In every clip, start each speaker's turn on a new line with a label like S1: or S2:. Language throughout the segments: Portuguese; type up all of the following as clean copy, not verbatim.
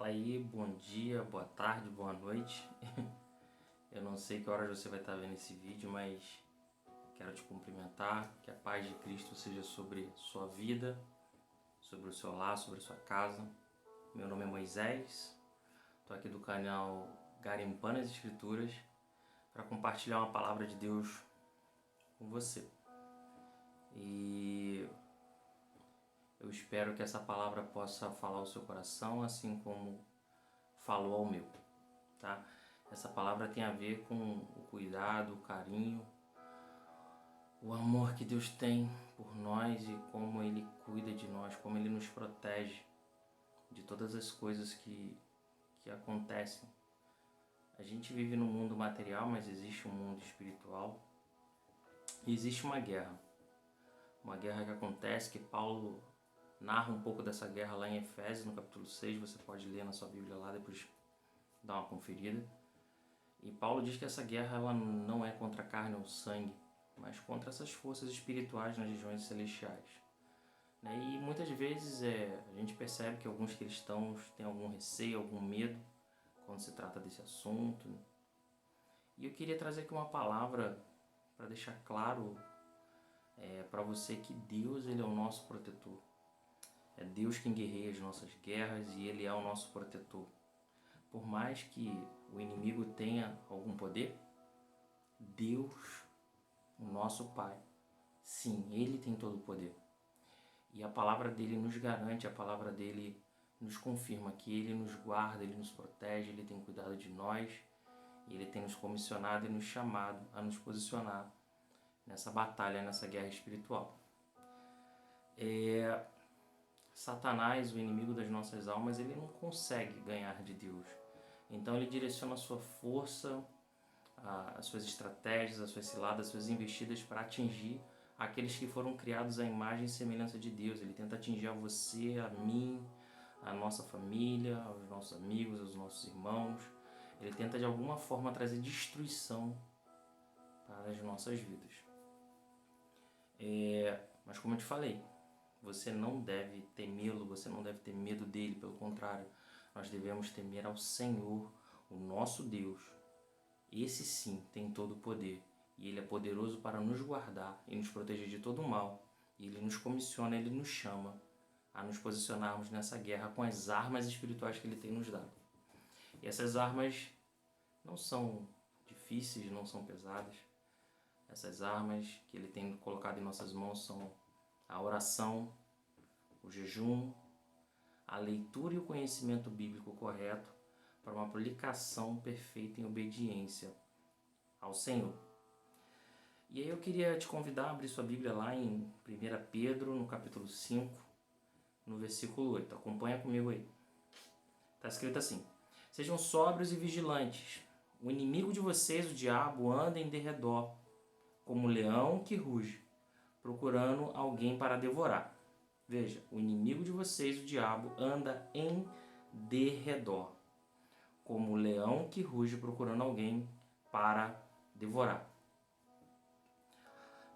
S1: Fala aí, bom dia, boa tarde, boa noite. Eu não sei que horas você vai estar vendo esse vídeo, mas quero te cumprimentar, que a paz de Cristo seja sobre sua vida, sobre o seu lar, sobre a sua casa. Meu nome é Moisés, estou aqui do canal Garimpando as Escrituras para compartilhar uma palavra de Deus com você. E eu espero que essa palavra possa falar ao seu coração, assim como falou ao meu, tá? Essa palavra tem a ver com o cuidado, o carinho, o amor que Deus tem por nós e como Ele cuida de nós, como Ele nos protege de todas as coisas que acontecem. A gente vive no mundo material, mas existe um mundo espiritual e existe uma guerra que acontece, que Paulo narra um pouco dessa guerra lá em Efésios, no capítulo 6, você pode ler na sua Bíblia lá, depois dar uma conferida. E Paulo diz que essa guerra ela não é contra a carne ou sangue, mas contra essas forças espirituais nas regiões celestiais. E muitas vezes a gente percebe que alguns cristãos têm algum receio, algum medo quando se trata desse assunto. E eu queria trazer aqui uma palavra para deixar claro para você que Deus ele é o nosso protetor. É Deus quem guerreia as nossas guerras e Ele é o nosso protetor. Por mais que o inimigo tenha algum poder, Deus, o nosso Pai, sim, Ele tem todo o poder. E a palavra dele nos garante, a palavra dele nos confirma que Ele nos guarda, Ele nos protege, Ele tem cuidado de nós, e Ele tem nos comissionado e nos chamado a nos posicionar nessa batalha, nessa guerra espiritual. Satanás, o inimigo das nossas almas, ele não consegue ganhar de Deus. Então ele direciona a sua força, as suas estratégias, as suas ciladas, as suas investidas para atingir aqueles que foram criados à imagem e semelhança de Deus. Ele tenta atingir a você, a mim, a nossa família, aos nossos amigos, aos nossos irmãos. Ele tenta de alguma forma trazer destruição para as nossas vidas. Mas como eu te falei, você não deve temê-lo, você não deve ter medo dele, pelo contrário, nós devemos temer ao Senhor, o nosso Deus. Esse sim tem todo o poder e Ele é poderoso para nos guardar e nos proteger de todo o mal. E Ele nos comissiona, Ele nos chama a nos posicionarmos nessa guerra com as armas espirituais que Ele tem nos dado. E essas armas não são difíceis, não são pesadas. Essas armas que Ele tem colocado em nossas mãos são a oração, o jejum, a leitura e o conhecimento bíblico correto para uma aplicação perfeita em obediência ao Senhor. E aí eu queria te convidar a abrir sua Bíblia lá em 1 Pedro, no capítulo 5, no versículo 8. Acompanha comigo aí. Está escrito assim: sejam sóbrios e vigilantes. O inimigo de vocês, o diabo, anda em derredor, como um leão que ruge, procurando alguém para devorar. Veja, o inimigo de vocês, o diabo, anda em derredor, como o leão que ruge procurando alguém para devorar.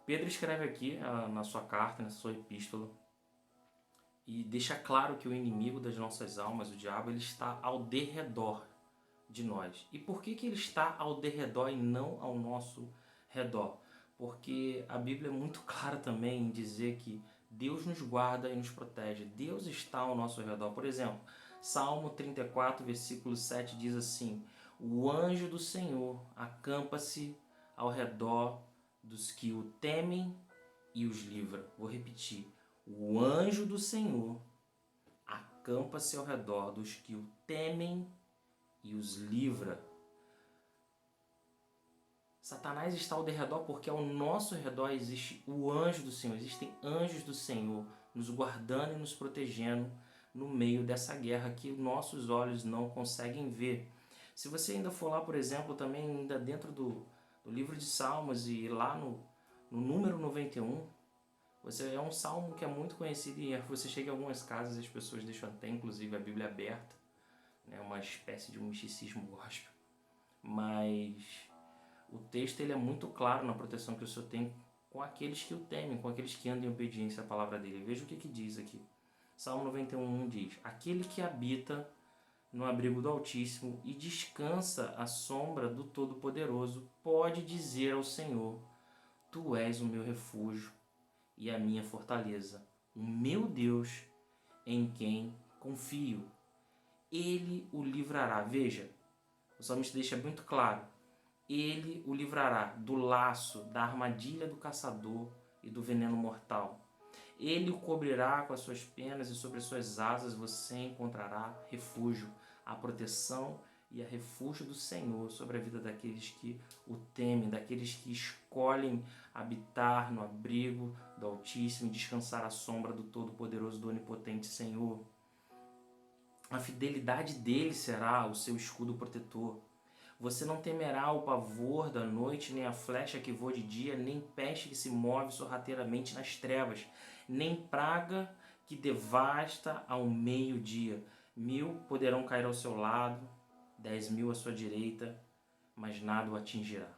S1: Pedro escreve aqui na sua carta, na sua epístola, e deixa claro que o inimigo das nossas almas, o diabo, ele está ao derredor de nós. E por que ele está ao derredor e não ao nosso redor? Porque a Bíblia é muito clara também em dizer que Deus nos guarda e nos protege. Deus está ao nosso redor. Por exemplo, Salmo 34, versículo 7 diz assim: o anjo do Senhor acampa-se ao redor dos que o temem e os livra. Vou repetir. O anjo do Senhor acampa-se ao redor dos que o temem e os livra. Satanás está ao derredor porque ao nosso redor existe o anjo do Senhor. Existem anjos do Senhor nos guardando e nos protegendo no meio dessa guerra que nossos olhos não conseguem ver. Se você ainda for lá, por exemplo, também ainda dentro do livro de Salmos e lá no número 91, é um salmo que é muito conhecido e você chega em algumas casas e as pessoas deixam até inclusive a Bíblia aberta, né? Uma espécie de um misticismo gospel. Mas o texto ele é muito claro na proteção que o Senhor tem com aqueles que o temem, com aqueles que andam em obediência à palavra dele. Veja o que diz aqui. Salmo 91 diz: aquele que habita no abrigo do Altíssimo e descansa à sombra do Todo-Poderoso, pode dizer ao Senhor: Tu és o meu refúgio e a minha fortaleza, o meu Deus em quem confio. Ele o livrará. Veja, o salmista deixa muito claro. Ele o livrará do laço, da armadilha do caçador e do veneno mortal. Ele o cobrirá com as suas penas e sobre as suas asas você encontrará refúgio, a proteção e a refúgio do Senhor sobre a vida daqueles que o temem, daqueles que escolhem habitar no abrigo do Altíssimo e descansar à sombra do Todo-Poderoso, do Onipotente Senhor. A fidelidade dele será o seu escudo protetor. Você não temerá o pavor da noite, nem a flecha que voa de dia, nem peste que se move sorrateiramente nas trevas, nem praga que devasta ao meio-dia. 1000 poderão cair ao seu lado, 10.000 à sua direita, mas nada o atingirá.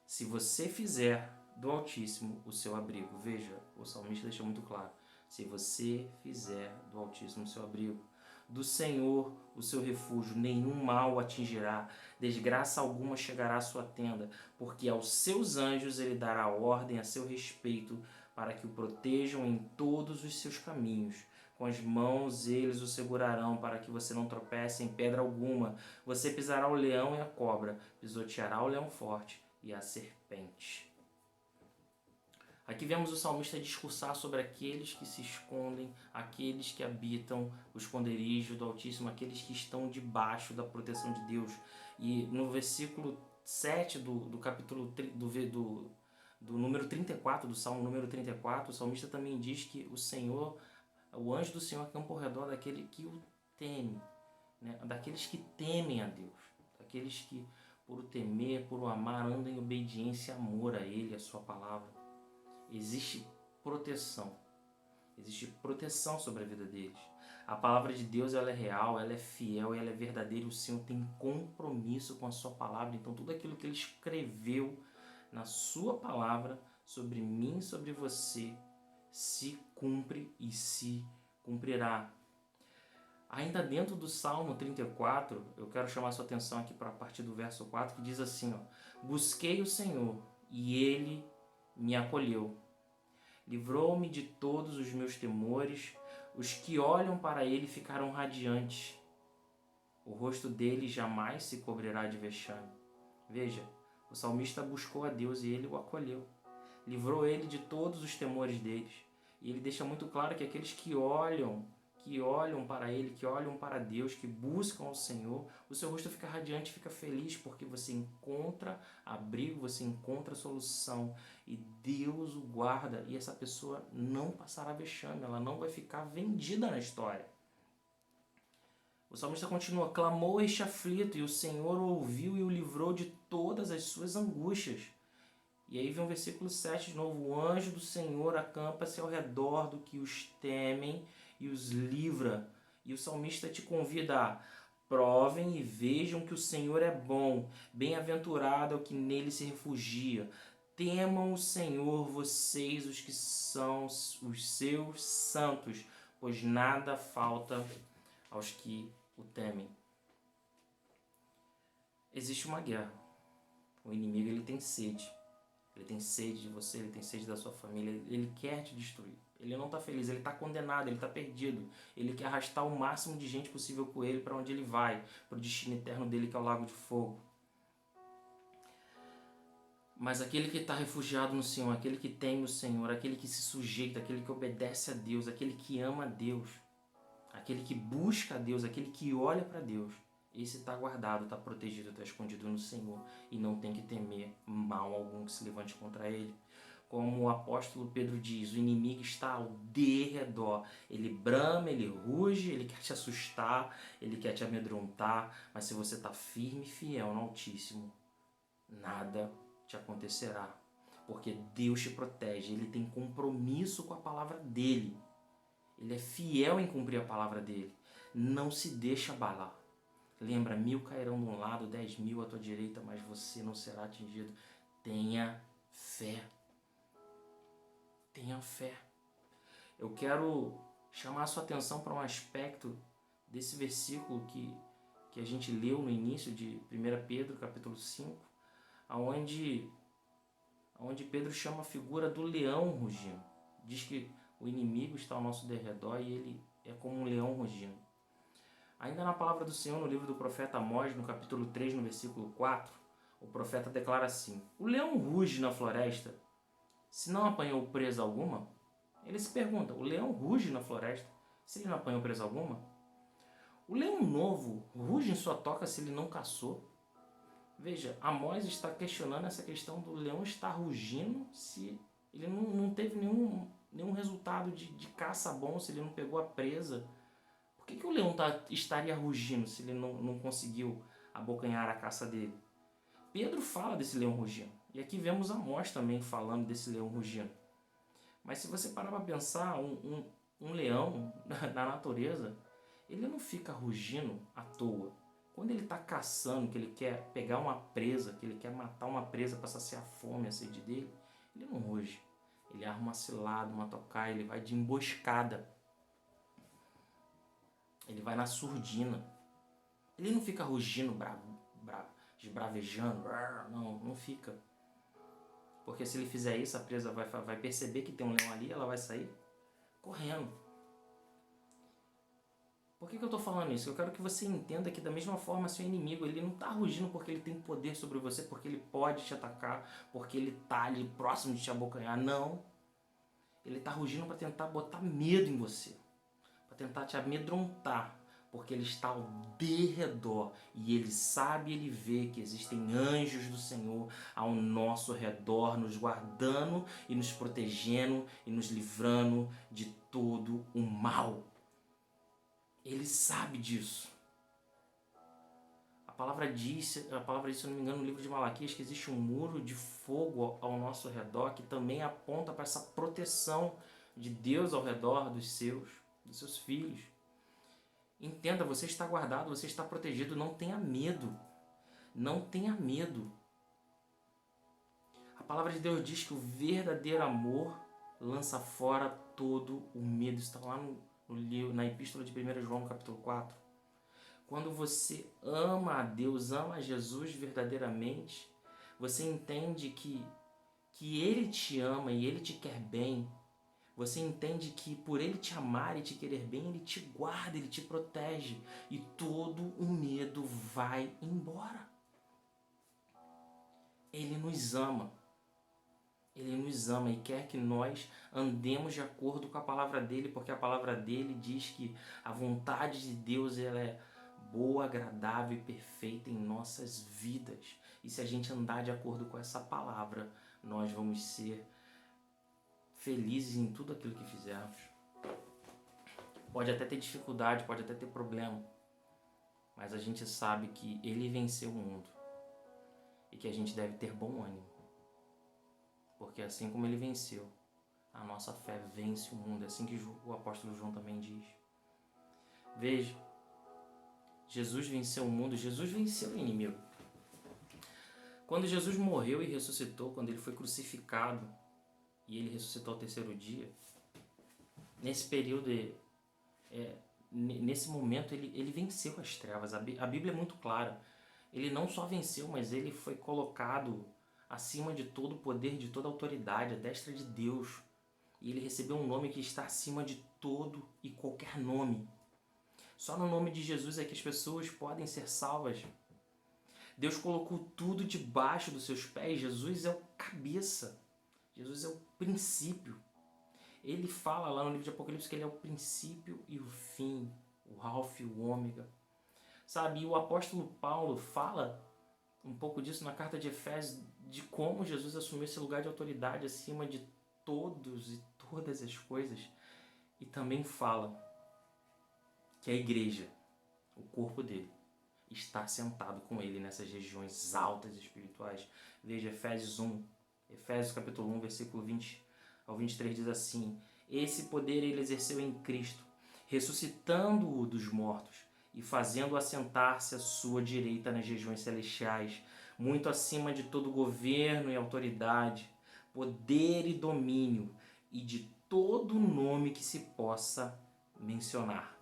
S1: Se você fizer do Altíssimo o seu abrigo, veja, o salmista deixa muito claro, se você fizer do Altíssimo o seu abrigo, do Senhor o seu refúgio, nenhum mal o atingirá, desgraça alguma chegará à sua tenda, porque aos seus anjos ele dará ordem a seu respeito, para que o protejam em todos os seus caminhos. Com as mãos eles o segurarão, para que você não tropece em pedra alguma. Você pisará o leão e a cobra, pisoteará o leão forte e a serpente. Aqui vemos o salmista discursar sobre aqueles que se escondem, aqueles que habitam o esconderijo do Altíssimo, aqueles que estão debaixo da proteção de Deus. E no versículo 7 do capítulo do número 34, do Salmo número 34, o salmista também diz que o anjo do Senhor acampa ao redor daquele que o teme, né? Daqueles que temem a Deus, daqueles que por o temer, por o amar, andam em obediência e amor a Ele, a sua palavra. Existe proteção sobre a vida deles. A palavra de Deus, ela é real, ela é fiel, ela é verdadeira. O Senhor tem compromisso com a sua palavra. Então tudo aquilo que Ele escreveu na sua palavra sobre mim, sobre você, se cumpre e se cumprirá. Ainda dentro do Salmo 34, eu quero chamar a sua atenção aqui para a partir do verso 4, que diz assim, busquei o Senhor e Ele me acolheu. Livrou-me de todos os meus temores, os que olham para Ele ficarão radiantes. O rosto dele jamais se cobrirá de vexame. Veja, o salmista buscou a Deus e Ele o acolheu. Livrou ele de todos os temores deles. E ele deixa muito claro que aqueles que olham para Ele, que olham para Deus, que buscam o Senhor, o seu rosto fica radiante, fica feliz, porque você encontra abrigo, você encontra solução, e Deus o guarda, e essa pessoa não passará vexame, ela não vai ficar vendida na história. O salmista continua, clamou este aflito, e o Senhor o ouviu e o livrou de todas as suas angústias. E aí vem o versículo 7 de novo, o anjo do Senhor acampa-se ao redor do que os temem e os livra. E o salmista te convida a provem e vejam que o Senhor é bom, bem-aventurado é o que nele se refugia. Temam o Senhor vocês, os que são os seus santos, pois nada falta aos que o temem. Existe uma guerra. O inimigo ele tem sede. Ele tem sede de você, ele tem sede da sua família, ele quer te destruir. Ele não está feliz, ele está condenado, ele está perdido. Ele quer arrastar o máximo de gente possível com ele para onde ele vai, para o destino eterno dele, que é o lago de fogo. Mas aquele que está refugiado no Senhor, aquele que teme o Senhor, aquele que se sujeita, aquele que obedece a Deus, aquele que ama a Deus, aquele que busca a Deus, aquele que olha para Deus, esse está guardado, está protegido, está escondido no Senhor e não tem que temer mal algum que se levante contra ele. Como o apóstolo Pedro diz, o inimigo está ao derredor. Ele brama, ele ruge, ele quer te assustar, ele quer te amedrontar, mas se você está firme e fiel no Altíssimo, nada te acontecerá. Porque Deus te protege, Ele tem compromisso com a palavra dEle. Ele é fiel em cumprir a palavra dEle. Não se deixa abalar. Lembra, 1000 cairão de um lado, 10.000 à tua direita, mas você não será atingido. Tenha fé. Tenha fé. Eu quero chamar a sua atenção para um aspecto desse versículo que a gente leu no início de 1 Pedro, capítulo 5, onde Pedro chama a figura do leão rugindo. Diz que o inimigo está ao nosso derredor e ele é como um leão rugindo. Ainda na palavra do Senhor, no livro do profeta Amós, no capítulo 3, no versículo 4, o profeta declara assim: o leão ruge na floresta, se não apanhou presa alguma? Ele se pergunta, o leão ruge na floresta, se ele não apanhou presa alguma? O leão novo ruge em sua toca se ele não caçou? Veja, Amós está questionando essa questão do leão estar rugindo se ele não teve nenhum resultado de caça bom, se ele não pegou a presa. Por que o leão estaria rugindo se ele não conseguiu abocanhar a caça dele? Pedro fala desse leão rugindo. E aqui vemos Amós também falando desse leão rugindo. Mas se você parar para pensar, um leão na natureza, ele não fica rugindo à toa. Quando ele está caçando, que ele quer pegar uma presa, que ele quer matar uma presa para saciar a fome, a sede dele, ele não ruge. Ele arma uma cilada, uma tocaia, ele vai de emboscada. Ele vai na surdina. Ele não fica rugindo, esbravejando. Não fica. Porque se ele fizer isso, a presa vai perceber que tem um leão ali, ela vai sair correndo. Por que eu estou falando isso? Eu quero que você entenda que da mesma forma seu inimigo, ele não está rugindo porque ele tem poder sobre você, porque ele pode te atacar, porque ele está ali próximo de te abocanhar. Não. Ele está rugindo para tentar botar medo em você, para tentar te amedrontar, porque ele está ao derredor e ele sabe, ele vê que existem anjos do Senhor ao nosso redor, nos guardando e nos protegendo e nos livrando de todo o mal. Ele sabe disso. A palavra diz, se eu não me engano, no livro de Malaquias, que existe um muro de fogo ao nosso redor que também aponta para essa proteção de Deus ao redor dos seus filhos. Entenda, você está guardado, você está protegido, não tenha medo. Não tenha medo. A palavra de Deus diz que o verdadeiro amor lança fora todo o medo. Está lá na epístola de 1 João, no capítulo 4. Quando você ama a Deus, ama a Jesus verdadeiramente, você entende que Ele te ama e Ele te quer bem. Você entende que por Ele te amar e te querer bem, Ele te guarda, Ele te protege e todo o medo vai embora. Ele nos ama. Ele nos ama e quer que nós andemos de acordo com a palavra dele, porque a palavra dele diz que a vontade de Deus ela é boa, agradável e perfeita em nossas vidas. E se a gente andar de acordo com essa palavra, nós vamos ser felizes em tudo aquilo que fizermos. Pode até ter dificuldade, pode até ter problema, mas a gente sabe que ele venceu o mundo e que a gente deve ter bom ânimo. Porque assim como ele venceu, a nossa fé vence o mundo. É assim que o apóstolo João também diz. Veja, Jesus venceu o mundo, Jesus venceu o inimigo. Quando Jesus morreu e ressuscitou, quando ele foi crucificado e ele ressuscitou ao terceiro dia, nesse período, nesse momento, ele venceu as trevas. A Bíblia é muito clara. Ele não só venceu, mas ele foi colocado acima de todo o poder, de toda a autoridade, a destra de Deus. E ele recebeu um nome que está acima de todo e qualquer nome. Só no nome de Jesus é que as pessoas podem ser salvas. Deus colocou tudo debaixo dos seus pés. Jesus é o cabeça. Jesus é o princípio. Ele fala lá no livro de Apocalipse que ele é o princípio e o fim, o alfa e o ômega. Sabe, e o apóstolo Paulo fala um pouco disso na carta de Efésios, de como Jesus assumiu esse lugar de autoridade acima de todos e todas as coisas. E também fala que a igreja, o corpo dele, está sentado com ele nessas regiões altas espirituais. Veja Efésios 1, Efésios capítulo 1, versículo 20 ao 23 diz assim: esse poder ele exerceu em Cristo, ressuscitando-o dos mortos e fazendo-o assentar-se à sua direita nas regiões celestiais, muito acima de todo governo e autoridade, poder e domínio, e de todo nome que se possa mencionar.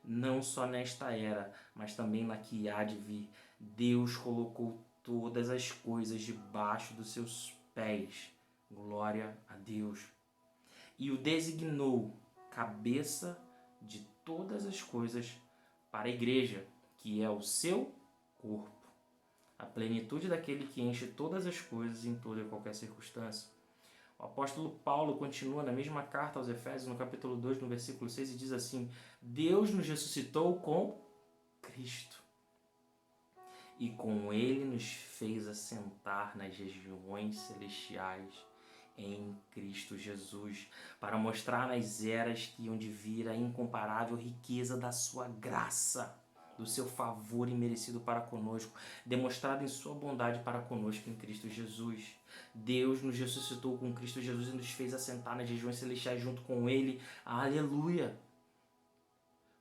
S1: não só nesta era, mas também na que há de vir. Deus colocou todas as coisas debaixo dos seus pés. Glória a Deus. E o designou cabeça de todas as coisas para a igreja, que é o seu corpo. A plenitude daquele que enche todas as coisas em toda e qualquer circunstância. O apóstolo Paulo continua na mesma carta aos Efésios, no capítulo 2, no versículo 6, e diz assim: Deus nos ressuscitou com Cristo, e com ele nos fez assentar nas regiões celestiais em Cristo Jesus, para mostrar nas eras que hão de vir a incomparável riqueza da sua graça, do seu favor imerecido para conosco, demonstrado em sua bondade para conosco em Cristo Jesus. Deus nos ressuscitou com Cristo Jesus e nos fez assentar nas regiões celestiais junto com ele. Aleluia!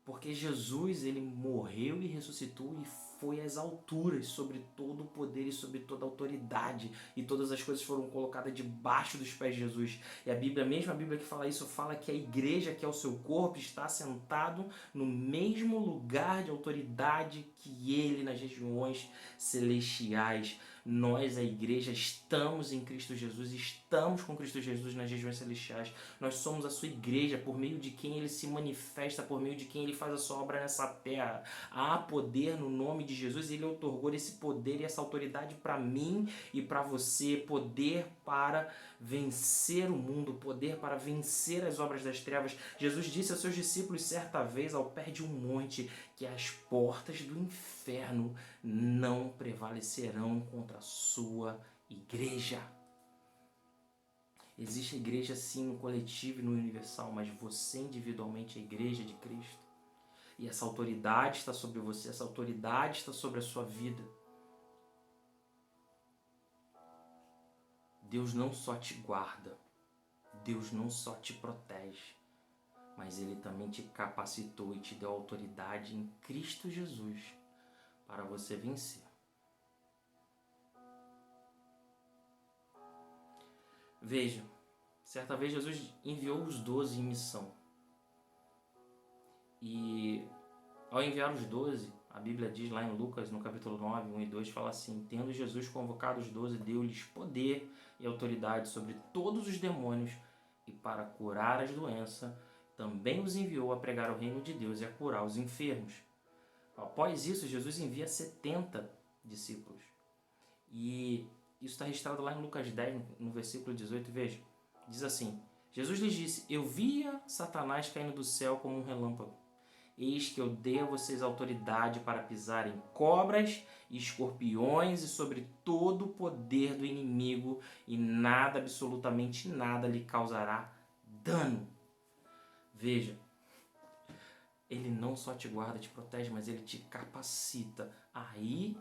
S1: Porque Jesus, ele morreu e ressuscitou e foi às alturas sobre todo o poder e sobre toda a autoridade. E todas as coisas foram colocadas debaixo dos pés de Jesus. E a Bíblia, mesmo a Bíblia que fala isso, fala que a igreja, que é o seu corpo, está sentado no mesmo lugar de autoridade que ele nas regiões celestiais. Nós, a igreja, estamos em Cristo Jesus, estamos com Cristo Jesus nas regiões celestiais. Nós somos a sua igreja, por meio de quem ele se manifesta, por meio de quem ele faz a sua obra nessa terra. Há poder no nome de Jesus e ele outorgou esse poder e essa autoridade para mim e para você. Poder para vencer o mundo, poder para vencer as obras das trevas. Jesus disse aos seus discípulos certa vez, ao pé de um monte, que as portas do inferno não prevalecerão contra a sua igreja. Existe a igreja sim no coletivo e no universal, mas você individualmente é a igreja de Cristo. E essa autoridade está sobre você, essa autoridade está sobre a sua vida. Deus não só te guarda, Deus não só te protege, mas Ele também te capacitou e te deu autoridade em Cristo Jesus para você vencer. Veja, certa vez Jesus enviou os 12 em missão. E ao enviar os 12, a Bíblia diz lá em Lucas, no capítulo 9, 1 e 2, fala assim: tendo Jesus convocado os 12, deu-lhes poder e autoridade sobre todos os demônios e para curar as doenças, também os enviou a pregar o reino de Deus e a curar os enfermos. Após isso, Jesus envia 70 discípulos. E isso está registrado lá em Lucas 10, no versículo 18, veja. Diz assim: Jesus lhes disse: eu via Satanás caindo do céu como um relâmpago. Eis que eu dei a vocês autoridade para pisar em cobras e escorpiões e sobre todo o poder do inimigo, e nada, absolutamente nada, lhe causará dano. Veja, ele não só te guarda, te protege, mas ele te capacita a ir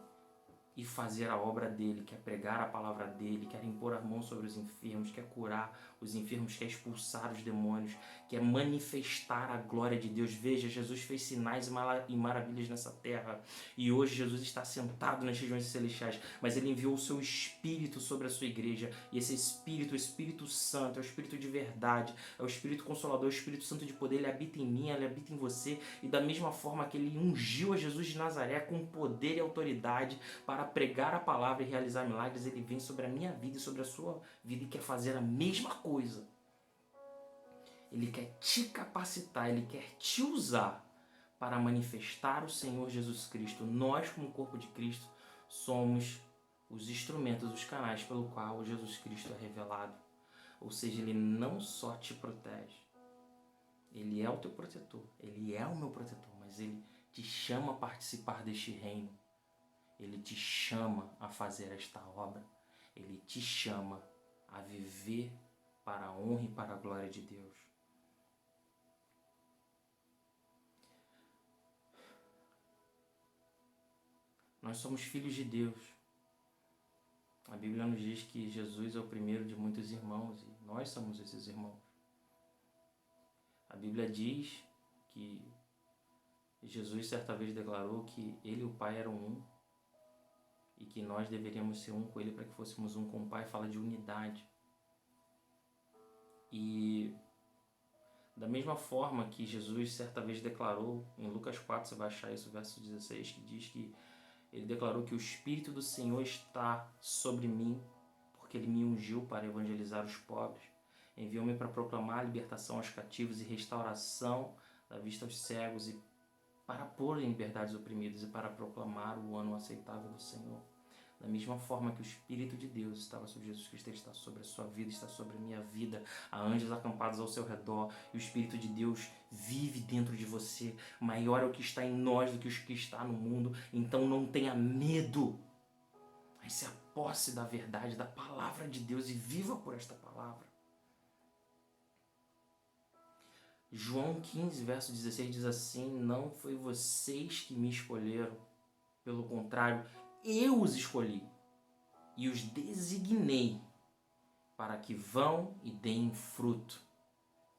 S1: e fazer a obra dele, quer pregar a palavra dele, quer impor as mãos sobre os enfermos, quer curar os enfermos, quer expulsar os demônios, quer manifestar a glória de Deus. Veja, Jesus fez sinais e maravilhas nessa terra, e hoje Jesus está sentado nas regiões celestiais, mas ele enviou o seu Espírito sobre a sua igreja, e esse Espírito, o Espírito Santo, é o Espírito de verdade, é o Espírito Consolador, o Espírito Santo de poder, ele habita em mim, ele habita em você, e da mesma forma que ele ungiu a Jesus de Nazaré com poder e autoridade para pregar a palavra e realizar milagres, ele vem sobre a minha vida e sobre a sua vida e quer fazer a mesma coisa. Ele quer te capacitar, ele quer te usar para manifestar o Senhor Jesus Cristo. Nós, como corpo de Cristo, somos os instrumentos, os canais pelo qual Jesus Cristo é revelado. Ou seja, ele não só te protege, ele é o teu protetor, ele é o meu protetor, mas ele te chama a participar deste reino. Ele te chama a fazer esta obra. Ele te chama a viver para a honra e para a glória de Deus. Nós somos filhos de Deus. A Bíblia nos diz que Jesus é o primeiro de muitos irmãos e nós somos esses irmãos. A Bíblia diz que Jesus certa vez declarou que ele e o Pai eram um e que nós deveríamos ser um com ele para que fôssemos um com o Pai. Fala de unidade. E Da mesma forma que Jesus certa vez declarou, em Lucas 4, você vai achar isso, verso 16, que diz que ele declarou que o Espírito do Senhor está sobre mim, porque ele me ungiu para evangelizar os pobres. Enviou-me para proclamar a libertação aos cativos e restauração da vista aos cegos, e para pôr em liberdade os oprimidos, e para proclamar o ano aceitável do Senhor. Da mesma forma que o Espírito de Deus estava sobre Jesus Cristo, ele está sobre a sua vida, está sobre a minha vida. Há anjos acampados ao seu redor, e o Espírito de Deus vive dentro de você. Maior é o que está em nós do que o que está no mundo. Então não tenha medo, mas se aposse da verdade, da palavra de Deus, e viva por esta palavra. João 15, verso 16 diz assim: não foi vocês que me escolheram, pelo contrário, eu os escolhi e os designei para que vão e deem fruto,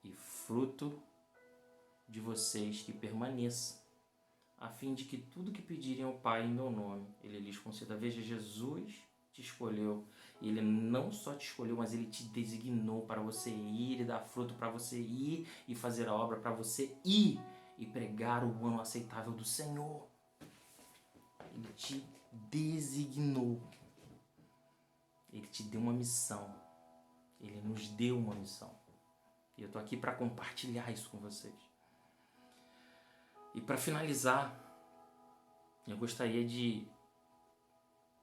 S1: e fruto de vocês que permaneça, a fim de que tudo que pedirem ao Pai em meu nome, Ele lhes conceda. Veja, Jesus te escolheu. Ele não só te escolheu, mas Ele te designou para você ir e dar fruto, para você ir e fazer a obra, para você ir e pregar o ano aceitável do Senhor. Ele te designou. Ele te deu uma missão. Ele nos deu uma missão. E eu estou aqui para compartilhar isso com vocês. E para finalizar, eu gostaria de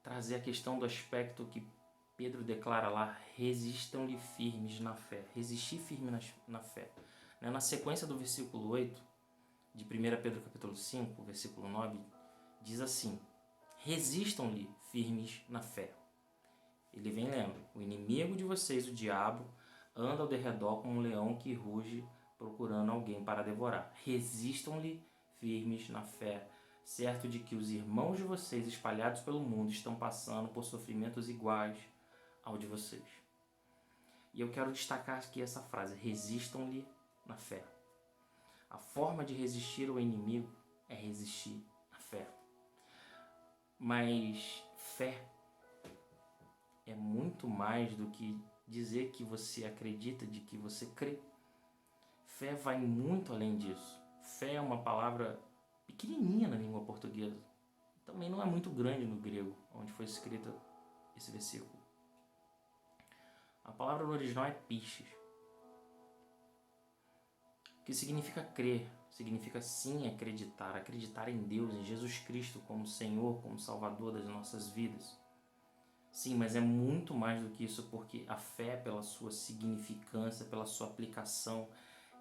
S1: trazer a questão do aspecto que Pedro declara lá: resistam-lhe firmes na fé. Resistir firme na fé. Na sequência do versículo 8 de 1 Pedro capítulo 5, versículo 9, diz assim: resistam-lhe firmes na fé. Ele vem lendo: o inimigo de vocês, o diabo, anda ao derredor como um leão que ruge, procurando alguém para devorar. Resistam-lhe firmes na fé, certo de que os irmãos de vocês espalhados pelo mundo estão passando por sofrimentos iguais ao de vocês. E eu quero destacar aqui essa frase: resistam-lhe na fé. A forma de resistir ao inimigo é resistir na fé. Mas fé é muito mais do que dizer que você acredita, de que você crê. Fé vai muito além disso. Fé é uma palavra pequenininha na língua portuguesa. Também não é muito grande no grego, onde foi escrito esse versículo. A palavra no original é pistes, que significa crer, significa sim acreditar, acreditar em Deus, em Jesus Cristo como Senhor, como Salvador das nossas vidas. Sim, mas é muito mais do que isso, porque a fé, pela sua significância, pela sua aplicação,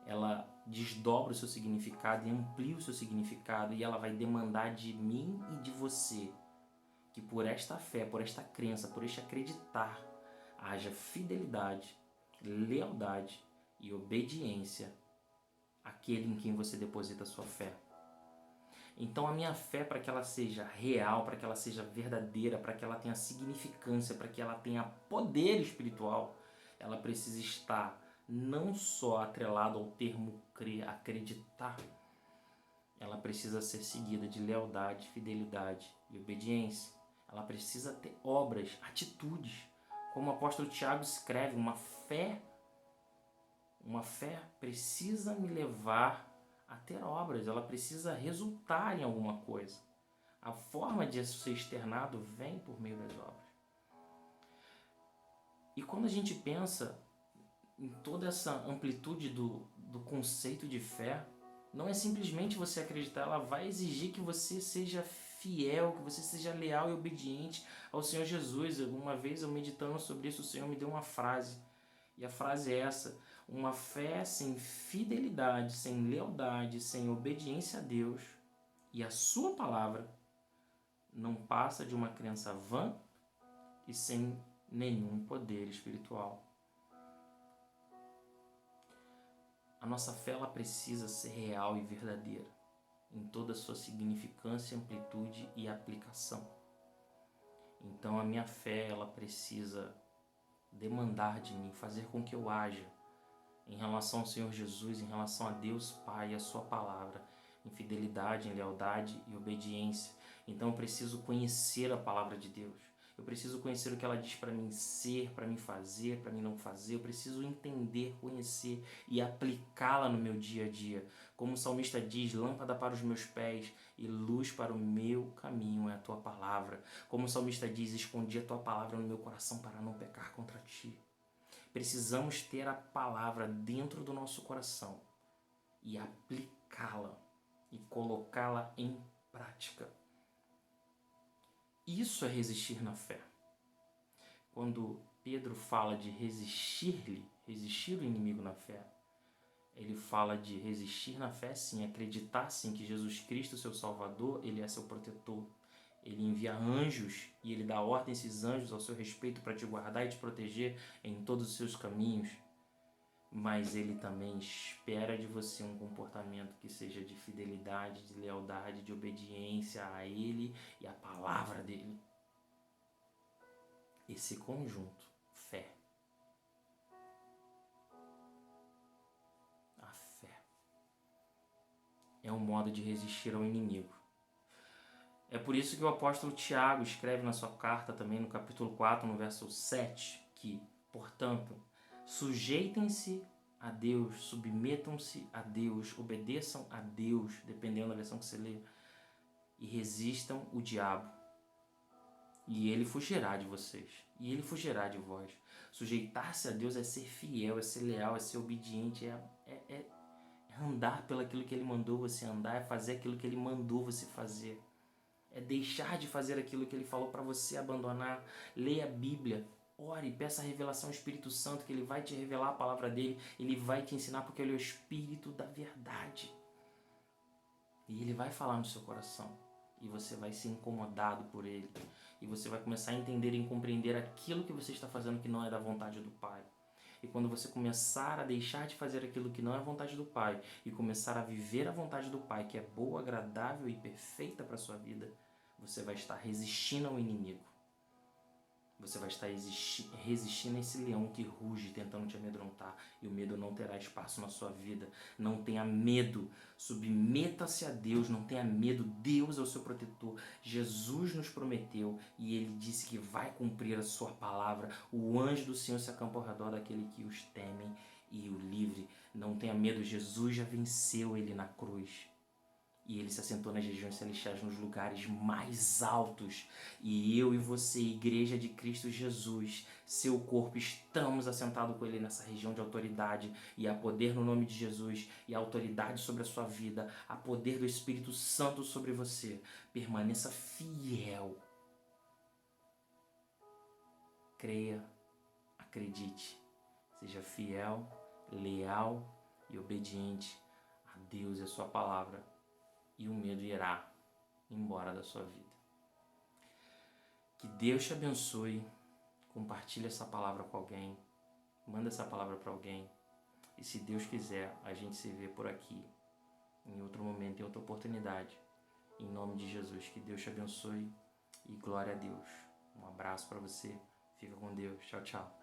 S1: ela desdobra o seu significado e amplia o seu significado, e ela vai demandar de mim e de você que por esta fé, por esta crença, por este acreditar, haja fidelidade, lealdade e obediência àquele em quem você deposita a sua fé. Então a minha fé, para que ela seja real, para que ela seja verdadeira, para que ela tenha significância, para que ela tenha poder espiritual, ela precisa estar não só atrelada ao termo crer, acreditar. Ela precisa ser seguida de lealdade, fidelidade e obediência. Ela precisa ter obras, atitudes. Como o apóstolo Tiago escreve, uma fé precisa me levar a ter obras, ela precisa resultar em alguma coisa. A forma de ser externado vem por meio das obras. E quando a gente pensa em toda essa amplitude do conceito de fé, não é simplesmente você acreditar, ela vai exigir que você seja fiel, que você seja leal e obediente ao Senhor Jesus. Uma vez eu meditando sobre isso, o Senhor me deu uma frase, e a frase é essa: uma fé sem fidelidade, sem lealdade, sem obediência a Deus e a sua palavra não passa de uma crença vã e sem nenhum poder espiritual. A nossa fé, ela precisa ser real e verdadeira em toda a sua significância, amplitude e aplicação. Então a minha fé, ela precisa demandar de mim, fazer com que eu haja em relação ao Senhor Jesus, em relação a Deus Pai e a sua palavra, em fidelidade, em lealdade e obediência. Então eu preciso conhecer a palavra de Deus. Eu preciso conhecer o que ela diz para mim ser, para mim fazer, para mim não fazer. Eu preciso entender, conhecer e aplicá-la no meu dia a dia. Como o salmista diz, lâmpada para os meus pés e luz para o meu caminho é a tua palavra. Como o salmista diz, escondi a tua palavra no meu coração para não pecar contra ti. Precisamos ter a palavra dentro do nosso coração e aplicá-la e colocá-la em prática. Isso é resistir na fé. Quando Pedro fala de resistir o inimigo na fé, ele fala de resistir na fé, sim, acreditar sim que Jesus Cristo, seu Salvador, ele é seu protetor. Ele envia anjos e ele dá ordem a esses anjos ao seu respeito para te guardar e te proteger em todos os seus caminhos. Mas ele também espera de você um comportamento que seja de fidelidade, de lealdade, de obediência a ele e à palavra dele. Esse conjunto, fé. A fé é um modo de resistir ao inimigo. É por isso que o apóstolo Tiago escreve na sua carta também no capítulo 4, no verso 7, que, portanto, sujeitem-se a Deus, submetam-se a Deus, obedeçam a Deus, dependendo da versão que você lê, e resistam o diabo. E ele fugirá de vocês, e ele fugirá de vós. Sujeitar-se a Deus é ser fiel, é ser leal, é ser obediente, é andar pelo aquilo que ele mandou você andar, é fazer aquilo que ele mandou você fazer. É deixar de fazer aquilo que ele falou para você abandonar. Leia a Bíblia, ore, peça a revelação ao Espírito Santo, que ele vai te revelar a palavra dele, ele vai te ensinar, porque ele é o Espírito da verdade. E ele vai falar no seu coração. E você vai ser incomodado por ele. E você vai começar a entender e compreender aquilo que você está fazendo que não é da vontade do Pai. E quando você começar a deixar de fazer aquilo que não é vontade do Pai e começar a viver a vontade do Pai, que é boa, agradável e perfeita para a sua vida, você vai estar resistindo ao inimigo. Você vai estar resistindo a esse leão que ruge tentando te amedrontar, e o medo não terá espaço na sua vida. Não tenha medo, submeta-se a Deus, não tenha medo, Deus é o seu protetor. Jesus nos prometeu e ele disse que vai cumprir a sua palavra. O anjo do Senhor se acampa ao redor daquele que os temem e o livre. Não tenha medo, Jesus já venceu ele na cruz. E ele se assentou nas regiões celestiais, nos lugares mais altos. E eu e você, Igreja de Cristo Jesus, seu corpo, estamos assentados com ele nessa região de autoridade. E há poder no nome de Jesus, e há autoridade sobre a sua vida, há poder do Espírito Santo sobre você. Permaneça fiel. Creia, acredite. Seja fiel, leal e obediente a Deus e a sua palavra. E o medo irá embora da sua vida. Que Deus te abençoe. Compartilhe essa palavra com alguém. Manda essa palavra para alguém. E se Deus quiser, a gente se vê por aqui, em outro momento, em outra oportunidade. Em nome de Jesus, que Deus te abençoe e glória a Deus. Um abraço para você. Fica com Deus. Tchau, tchau.